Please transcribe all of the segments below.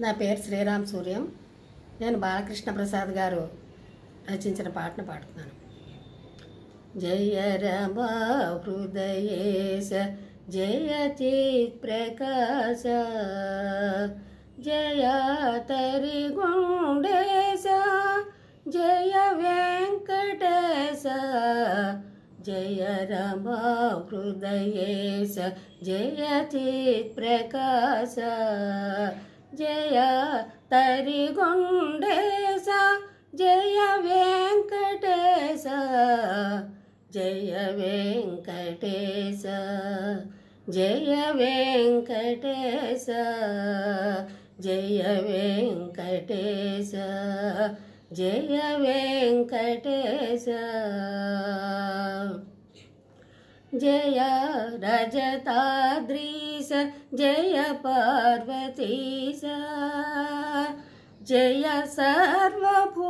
నా పేరు శ్రీరామ్ సూర్యం. నేను బాలకృష్ణ ప్రసాద్ గారు రచించిన పాటను పాడుతున్నాను. జయ రమ హృదయేశ జయ చిత్ ప్రకాశ జయ తరి గుండేశ జయ వెంకటేశ జయ రమ హృదయేశ జయ చిత్ ప్రకాశ జయ తరి గుండేశ జయ వెంకటేశ జయ వెంకటేశ జయ వెంకటేశ జయ వెంకటేశ జయ వెంకటేశ జయ రజతాద్రీశ జయ పార్వతీశ జయ సర్వభూతేశ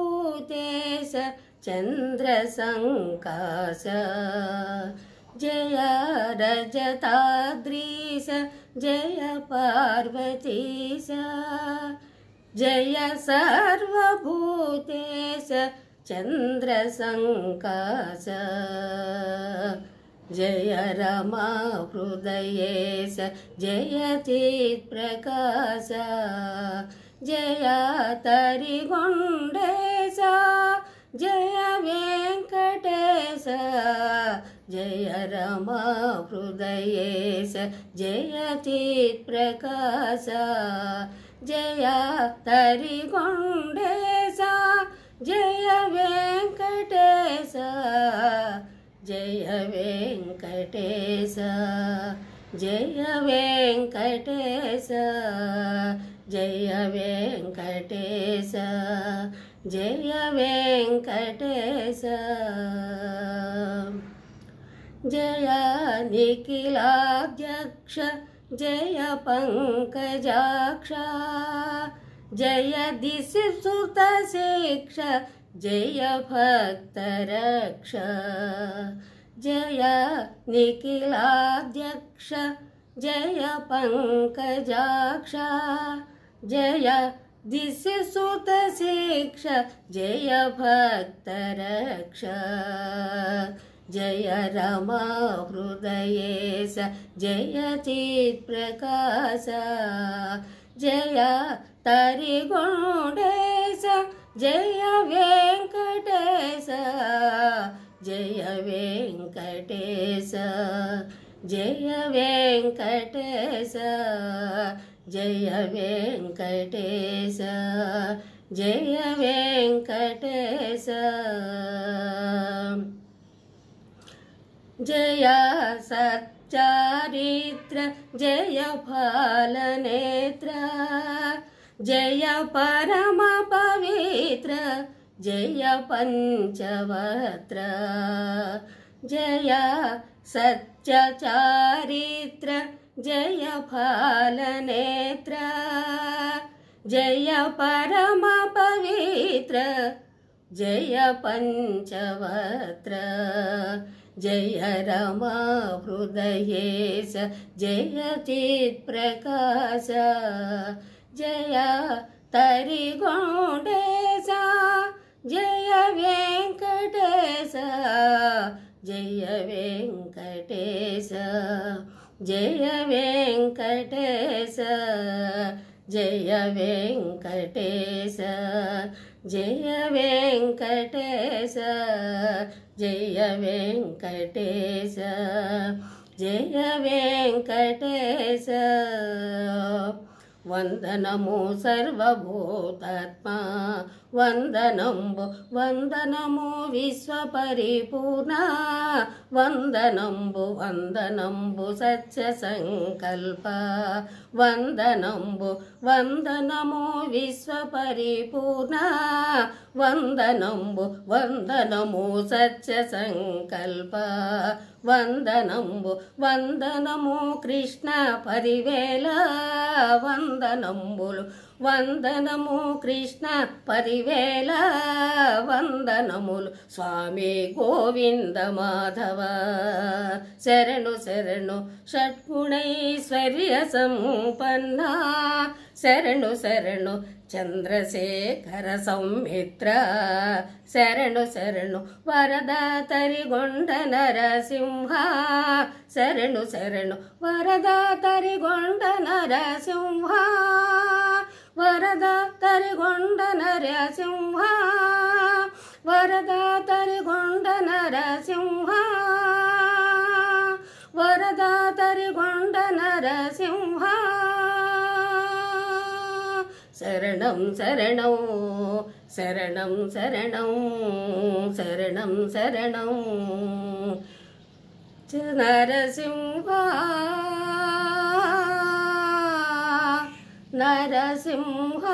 చంద్రసంకాశ జయ రజతాద్రీశ జయ పార్వతీశ జయ సర్వభూతేశ చంద్రసంకాశ జయ రమా హృదయేశ జయ చిత్ ప్రకాశ జయ తరి గుండేశ జయ వెంకటేశ జయ రమా హృదయేశ జయ చిత్ ప్రకాశ జయ తరి గుండేశ జయ వెంకటేశ జయ వెంకటేశ జయ వెంకటేశ జయ వెంకటేశ జయ వెంకటేశ జయ నిఖిలాధ్యక్ష జయ పంకజాక్ష జయ దిశసుత శిక్ష జయ భక్తరక్ష జయ నిఖిలాధ్యక్ష జయ పంకజాక్ష జయ దిశసుత శిక్ష జయ భక్తరక్ష జయ రమా హృదయేశ జయ చిత్ ప్రకాశ జయ తరి గుండేశ జయ వెంకటేశ జయ వెంకటేశ జయ వెంకటేశ జయ వెంకటేశ జయ వెంకటేశ జయ సच्चारित्र జయ ఫాలనేత్ర జయ పరమ పవిత్ర జయ పంచవత్ర జయ సच्चारित्र జయ ఫాలనేత్ర జయ పరమ పవిత్ర జయ పంచవత్ర జయ రమా హృదయేశ జయ చిత్ ప్రకాశ జయ తరి గుండేశ జయ వెంకటేశ జయ వెంకటేశ జయ వెంకటేశ జయ వెంకటేశ జయ వెంకటేశ జయ వెంకటేశ జయ వెంకటేశ వందనము సర్వభూతాత్మా వందనంబు వందనము విశ్వపరిపూర్ణ వందనంబు వందనంబు సత్య సంకల్ప వందనంబు వందనము విశ్వపరిపూర్ణ వందనంబు వందనము సత్య సంకల్ప వందనంబు వందనము కృష్ణ పరివేల వందనంబులు వందనము కృష్ణ పరివేల వందనములు స్వామి గోవింద మాధవ శరణు శరణు షట్గుణైశ్వర్య సంపన్న శరణు శరణు చంద్రశేఖర సౌమిత్ర శరణు శరణు వరదా తరిగొండ నరసింహ శరణు శరణు వరదా తరిగొండ నరసింహ వరదా తరిగొండ నరసింహ వరదా తరిగొండ నరసింహ వరదా తరిగొండ నరసింహ శరణం శరణం శరణం శరణం శరణం శరణం నరసింహ నరసింహ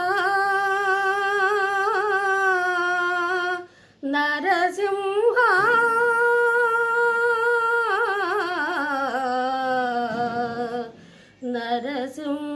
నరసింహ నరసింహ